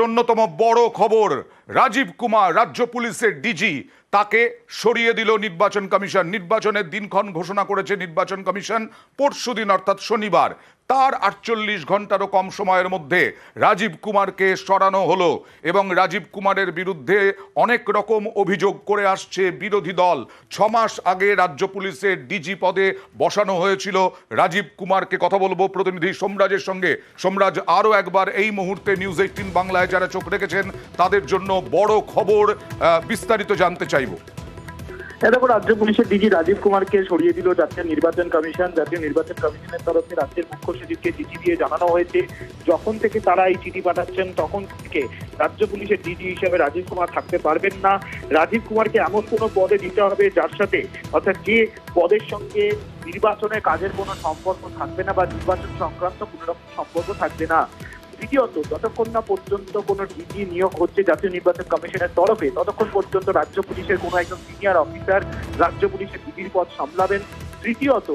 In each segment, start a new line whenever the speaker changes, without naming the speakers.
অন্যতম বড় খবর, রাজীব কুমার রাজ্য পুলিশের ডিজি, তাকে সরিয়ে দিল নির্বাচন কমিশন। নির্বাচনের দিনক্ষণ ঘোষণা করেছে নির্বাচন কমিশন পরশুদিন অর্থাৎ শনিবার। তার 48 ঘন্টারও কম সময়ের মধ্যে রাজীব কুমারকে সরানো হলো এবং রাজীব কুমারের বিরুদ্ধে অনেক রকম অভিযোগ করে আসছে বিরোধী দল। 6 মাস আগে রাজ্য পুলিশের ডিজি পদে বসানো হয়েছিল রাজীব কুমারকে। কথা বলবো প্রতিনিধি সোমরাজের সঙ্গে। সোমরাজ, আরও একবার এই মুহূর্তে নিউজ 18 বাংলায় যারা চোখ রেখেছেন তাদের জন্য বড় খবর, বিস্তারিত জানতে চাইব।
দেখো, রাজ্য পুলিশের ডিজি রাজীব কুমারকে সরিয়ে দিল জাতীয় নির্বাচন কমিশন। জাতীয় নির্বাচন কমিশনের তরফে রাজ্যের মুখ্য সচিবকে চিঠি দিয়ে জানানো হয়েছে, যখন থেকে তারা এই চিঠি পাঠাচ্ছেন তখন থেকে রাজ্য পুলিশের ডিজি হিসেবে রাজীব কুমার থাকতে পারবেন না। রাজীব কুমারকে এমন কোনো পদে দিতে হবে যার সাথে, অর্থাৎ যে পদের সঙ্গে নির্বাচনের কাজের কোনো সম্পর্ক থাকবে না বা নির্বাচন সংক্রান্ত কোনো রকম সম্পর্ক থাকবে না। দ্বিতীয়ত, যতক্ষণ না পর্যন্ত কোনো ডিজি নিয়োগ হচ্ছে জাতীয় নির্বাচন কমিশনের তরফে, ততক্ষণ পর্যন্ত রাজ্য পুলিশের কোনো একজন সিনিয়র অফিসার রাজ্য পুলিশের ডিজির পদ সামলাবেন। তৃতীয়ত,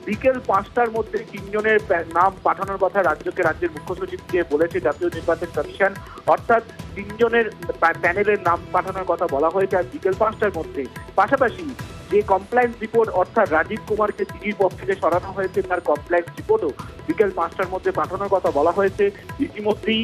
বিকেল 5টার মধ্যে 3 জনের নাম পাঠানোর কথা রাজ্যের মুখ্য সচিবকে বলেছে জাতীয় নির্বাচন কমিশন, অর্থাৎ 3 জনের প্যানেলের নাম পাঠানোর কথা বলা হয়েছে আর বিকেল 5টার মধ্যে। পাশাপাশি যে কমপ্লায়েন্স রিপোর্ট, অর্থাৎ রাজীব কুমারকে ডিজির পদ থেকে সরানো হয়েছে তার কমপ্লায়েন্স রিপোর্টও বিকেল 5টার মধ্যে পাঠানোর কথা বলা হয়েছে। ইতিমধ্যেই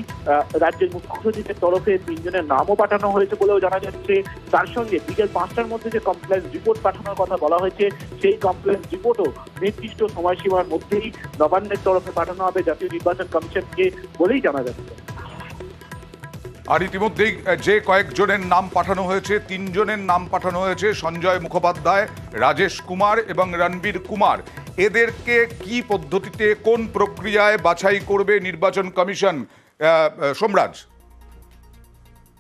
রাজ্যের মুখ্য সচিবের তরফে 3 জনের নামও পাঠানো হয়েছে বলেও জানা যাচ্ছে। তার সঙ্গে বিকেল 5টার মধ্যে যে কমপ্লায়েন্স রিপোর্ট পাঠানোর কথা বলা হয়েছে সেই কমপ্লায়েন্স রিপোর্টও নির্দিষ্ট সময়সীমার মধ্যেই নবান্নের তরফে পাঠানো হবে জাতীয় নির্বাচন কমিশনকে বলেই জানা যাচ্ছে।
আর ইতিমধ্যেই যে কয়েকজনের নাম পাঠানো হয়েছে, 3 জনের নাম পাঠানো হয়েছে, সঞ্জয় মুখোপাধ্যায়, রাজেশ কুমার এবং রণবীর কুমার। এদেরকে কি পদ্ধতিতে, কোন প্রক্রিয়ায় বাছাই করবে নির্বাচন কমিশন, সোমরাজ?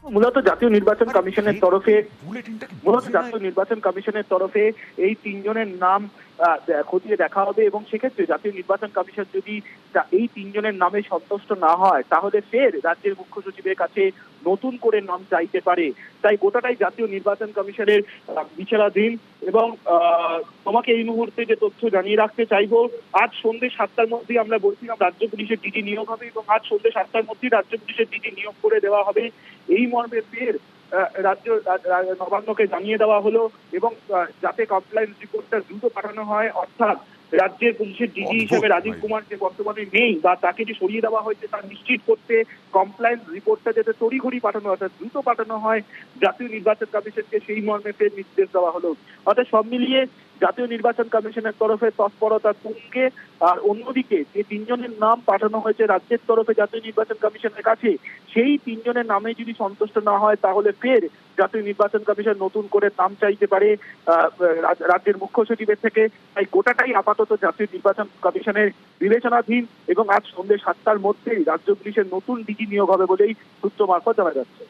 মূলত জাতীয় নির্বাচন কমিশনের তরফে এই 3 জনের নাম খতিয়ে দেখা হবে এবং সেক্ষেত্রে জাতীয় নির্বাচন কমিশন যদি এই 3 জনের নামে সন্তুষ্ট না হয় তাহলে ফের রাজ্যের মুখ্য সচিবের কাছে নতুন করে নাম চাইতে পারে। তাই গোটাটাই জাতীয় নির্বাচন কমিশনের বিচারাধীন। এবং তোমাকে এই মুহূর্তে যে তথ্য জানিয়ে রাখতে চাইবো, আজ সন্ধ্যে 7টার মধ্যে আমরা বলছিলাম রাজ্য পুলিশের ডিজি নিয়োগ হবে এবং আজ সন্ধ্যে 7টার মধ্যেই রাজ্য পুলিশের ডিজি নিয়োগ করে দেওয়া হবে। এই মর্মে ফের নবান্নকে জানিয়ে দেওয়া হলো এবং যাতে কমপ্লায়েন্স রিপোর্টটা দ্রুত পাঠানো হয়, অর্থাৎ রাজ্যের পুলিশের ডিজি হিসেবে রাজীব কুমার যে বর্তমানে নেই বা তাকে যে সরিয়ে দেওয়া হয়েছে তা নিশ্চিত করতে কমপ্লায়েন্স রিপোর্টটা যাতে তড়িঘড়ি পাঠানো, অর্থাৎ দ্রুত পাঠানো হয় জাতীয় নির্বাচন কমিশনকে, সেই মর্মে ফের নির্দেশ দেওয়া হলো। অর্থাৎ সব মিলিয়ে জাতীয় নির্বাচন কমিশনের তরফে তৎপরতা তুঙ্গে। আর অন্যদিকে যে 3 জনের নাম পাঠানো হয়েছে রাজ্যের তরফে জাতীয় নির্বাচন কমিশনের কাছে, সেই 3 জনের নামে যদি সন্তুষ্ট না হয় তাহলে ফের জাতীয় নির্বাচন কমিশন নতুন করে নাম চাইতে পারে রাজ্যের মুখ্য সচিবের থেকে। তাই গোটাটাই আপাতত জাতীয় নির্বাচন কমিশনের বিবেচনাধীন এবং আজ সন্ধ্যে 7টার মধ্যেই রাজ্য পুলিশের নতুন ডিজি নিয়োগ হবে বলেই সূত্র মারফত জানা যাচ্ছে।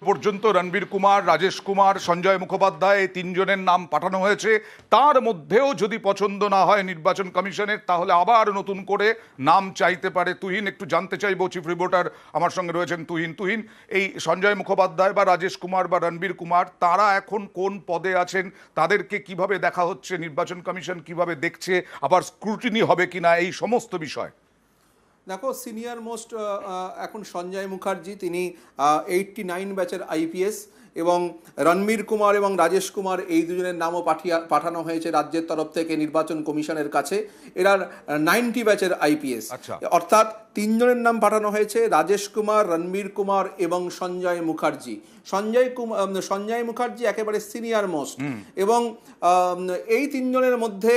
পর্যন্ত রণবীর কুমার, রাজেশ কুমার, সঞ্জয় মুখোপাধ্যায়, এই 3 জনের নাম পাঠানো হয়েছে। তার মধ্যেও যদি পছন্দ না হয় নির্বাচন কমিশনের তাহলে আবার নতুন করে নাম চাইতে পারে। তুহিন, একটু জানতে চাইবো, চিফ রিপোর্টার আমার সঙ্গে রয়েছেন তুহিন, এই সঞ্জয় মুখোপাধ্যায় বা রাজেশ কুমার বা রণবীর কুমার, তারা এখন কোন পদে আছেন, তাদেরকে কিভাবে দেখা হচ্ছে, নির্বাচন কমিশন কিভাবে দেখছে, আবার স্ক্রুটিনি হবে কিনা, এই সমস্ত বিষয়?
দেখো, সিনিয়র মোস্ট এখন সঞ্জয় মুখার্জি, তিনি 89 ব্যাচের আইপিএস, এবং রণবীর কুমার এবং রাজেশ কুমার এই দুজনের নামও পাঠানো হয়েছে রাজ্যের তরফ থেকে নির্বাচন কমিশনের কাছে। এরা 90 ব্যাচের আইপিএস, অর্থাৎ 3 জনের নাম পাঠানো হয়েছে, রাজেশ কুমার, রণবীর কুমার এবং সঞ্জয় মুখার্জি। সঞ্জয় মুখার্জি একেবারে সিনিয়র মোস্ট এবং এই 3 জনের মধ্যে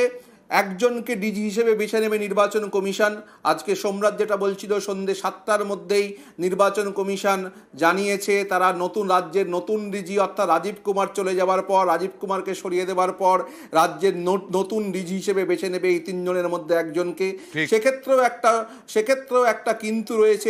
একজনকে ডিজি হিসেবে বেছে নেবে নির্বাচন কমিশন। আজকে সোমরাজ যেটা বলছিল, সন্ধ্যে 7টার মধ্যেই নির্বাচন কমিশন জানিয়েছে তারা রাজ্যের নতুন ডিজি, অর্থাৎ রাজীব কুমার চলে যাওয়ার পর, রাজীব কুমারকে সরিয়ে দেওয়ার পর রাজ্যের নতুন ডিজি হিসেবে বেছে নেবে এই 3 জনের মধ্যে একজনকে। সেক্ষেত্রেও একটা কিন্তু রয়েছে,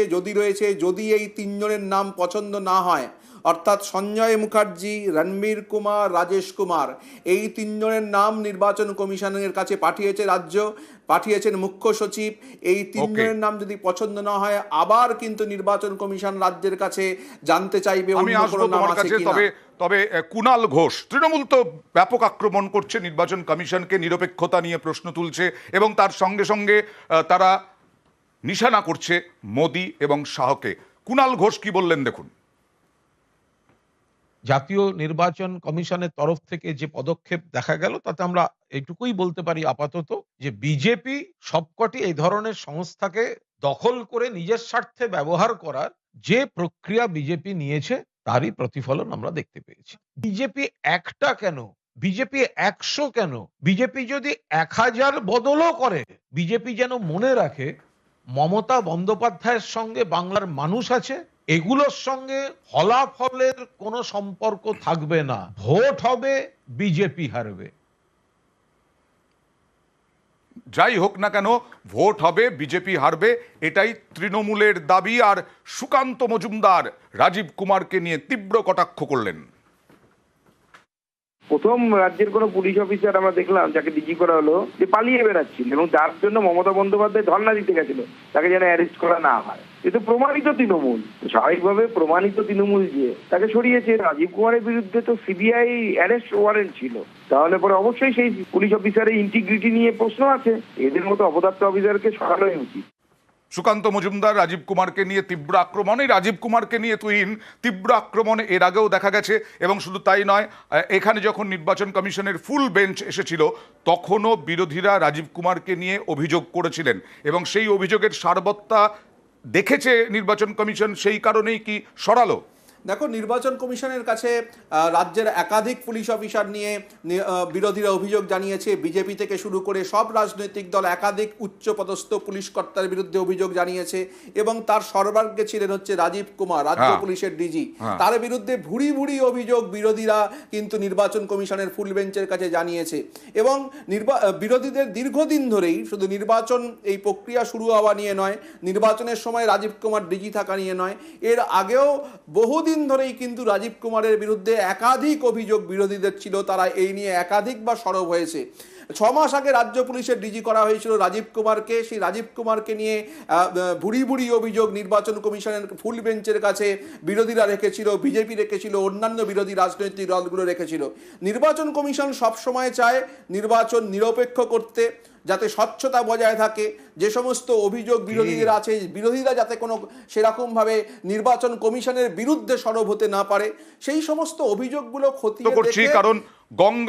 যদি এই 3 জনের নাম পছন্দ না হয়, অর্থাৎ সঞ্জয় মুখার্জি, রণবীর কুমার, রাজেশ কুমার, এই 3 জনের নাম নির্বাচন কমিশনের কাছে পাঠিয়েছেন মুখ্য সচিব। এই 3 জনের নাম যদি পছন্দ না হয় আবার কিন্তু নির্বাচন কমিশন রাজ্যের কাছে জানতে চাইবে অন্য কোনো নাম আছে কিনা।
তবে কুণাল ঘোষ, তৃণমূল তো ব্যাপক আক্রমণ করছে নির্বাচন কমিশনকে, নিরপেক্ষতা নিয়ে প্রশ্ন তুলছে এবং তার সঙ্গে সঙ্গে তারা নিশানা করছে মোদি এবং শাহকে। কুণাল ঘোষ কি বললেন দেখুন।
জাতীয় নির্বাচন কমিশনের তরফ থেকে যে পদক্ষেপ দেখা গেল তাতে আমরা এইটুকুই বলতে পারি আপাতত যে বিজেপি সবকটি এই ধরনের সংস্থাকে দখল করে নিজের স্বার্থে ব্যবহার করার যে প্রক্রিয়া বিজেপি নিয়েছে তারই প্রতিফলন আমরা দেখতে পেয়েছি। বিজেপি একটা কেন, বিজেপি 100 কেন, বিজেপি যদি 1000 বদলও করে, বিজেপি যেন মনে রাখে মমতা বন্দ্যোপাধ্যায়ের সঙ্গে বাংলার মানুষ আছে, এগুলোর সঙ্গে ফলাফলের কোনো সম্পর্ক থাকবে না। ভোট হবে, বিজেপি হারবে।
যাই হোক না কেন, ভোট হবে, বিজেপি হারবে, এটাই তৃণমূলের দাবি। আর সুকান্ত মজুমদার রাজীব কুমারকে নিয়ে তীব্র কটাক্ষ করলেন।
প্রথম রাজ্যের কোনো পুলিশ অফিসার আমরা দেখলাম যাকে ডিজি করা হলো যে পালিয়ে বেড়াচ্ছিল, এবং যার জন্য মমতা বন্দ্যোপাধ্যায় ধর্ণা দিতে গেছিল তাকে যেন অ্যারেস্ট করা না হয়। কিন্তু প্রমাণিত তৃণমূল, স্বাভাবিকভাবে প্রমাণিত তৃণমূল যে তাকে সরিয়েছে। রাজীব কুমারের বিরুদ্ধে তো সিবিআই অ্যারেস্ট ওয়ারেন্ট ছিল, তাহলে পরে অবশ্যই সেই পুলিশ অফিসারের ইন্টিগ্রিটি নিয়ে প্রশ্ন আছে। এদের মতো অপদার্থ অফিসারকে সরানোই উচিত।
সুকান্ত মজুমদার রাজীব কুমারকে নিয়ে তীব্র আক্রমণ। এই রাজীব কুমারকে নিয়ে তুহিন তীব্র আক্রমণ এর আগেও দেখা গেছে, এবং শুধু তাই নয়, এখানে যখন নির্বাচন কমিশনের ফুল বেঞ্চ এসেছিল তখনও বিরোধীরা রাজীব কুমারকে নিয়ে অভিযোগ করেছিলেন, এবং সেই অভিযোগের সারবত্তা দেখেছে নির্বাচন কমিশন, সেই কারণেই কি সরালো।
দেখো, নির্বাচন কমিশনের কাছে রাজ্যের একাধিক পুলিশ অফিসার নিয়ে বিরোধীরা অভিযোগ জানিয়েছে। বিজেপি থেকে শুরু করে সব রাজনৈতিক দল একাধিক উচ্চপদস্থ পুলিশ কর্তার বিরুদ্ধে অভিযোগ জানিয়েছে, এবং তার সর্বাগ্রে ছিলেন হচ্ছে রাজীব কুমার, রাজ্য পুলিশের ডিজি। তার বিরুদ্ধে ভুরি ভুরি অভিযোগ বিরোধীরা কিন্তু নির্বাচন কমিশনের ফুল বেঞ্চের কাছে জানিয়েছে। এবং বিরোধীদের দীর্ঘদিন ধরেই শুধু নির্বাচন এই প্রক্রিয়া শুরু হওয়া নিয়ে নয়, নির্বাচনের সময় রাজীব কুমার ডিজি থাকা নিয়ে নয়, এর আগেও বহুদিন ধরেই কিন্তু রাজীব কুমারের বিরুদ্ধে একাধিক অভিযোগ বিরোধীদের ছিল। তারা এই নিয়ে একাধিকবার সরব হয়েছে। 6 মাস আগে রাজ্য পুলিশের ডিজি করা হয়েছিল রাজীব কুমারকে। সেই রাজীব কুমারকে নিয়ে ভুরি ভুরি অভিযোগ নির্বাচন কমিশনের ফুল বেঞ্চের কাছে বিরোধীরা রেখেছিল, বিজেপি রেখেছিল, অন্যান্য বিরোধী রাজনৈতিক দলগুলো রেখেছিল। নির্বাচন কমিশন সবসময় চায় নির্বাচন নিরপেক্ষ করতে, যাতে স্বচ্ছতা বজায় থাকে। যে সমস্ত অভিযোগ বিরোধীদের আছে, বিরোধীরা যাতে কোনো সেরকমভাবে নির্বাচন কমিশনের বিরুদ্ধে সরব হতে না পারে, সেই সমস্ত অভিযোগগুলো খতিয়ে দেখে,
কারণ গঙ্গা